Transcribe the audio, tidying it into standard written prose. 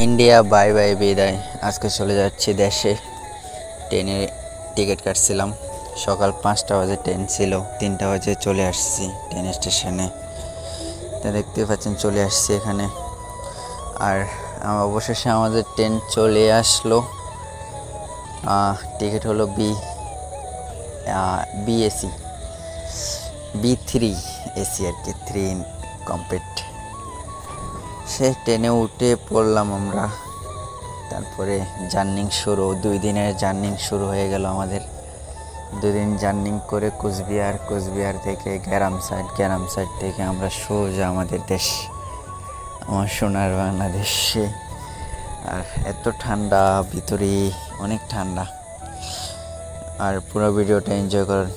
India bye bye বিদায়। আজকে চলে যাচ্ছি দেশে। ট্রেনে টিকিট কাটছিলাম, সকাল 5টা বাজে ট্রেন ছিল, 3টা বাজে চলে আসছি ট্রেন স্টেশনে। তা দেখতে পাচ্ছেন চলে আসছি এখানে। আর অবশেষে আমাদের ট্রেন চলে আসলো। টিকিট হলো বিএসি B3 এসি আর কি, 3 কমপ্লিট। সে ট্রেনে উঠে পড়লাম আমরা। তারপরে জার্নি শুরু, 2 দিনের জার্নি শুরু হয়ে গেল আমাদের। 2 দিন জার্নি করে কোচবিহার থেকে গ্রাম সাইড থেকে আমরা সোজা আমাদের দেশ, আমার সোনার বাংলাদেশে। আর এত ঠান্ডা, ভিতরে অনেক ঠান্ডা। আর পুরো ভিডিওটা এনজয় করেন।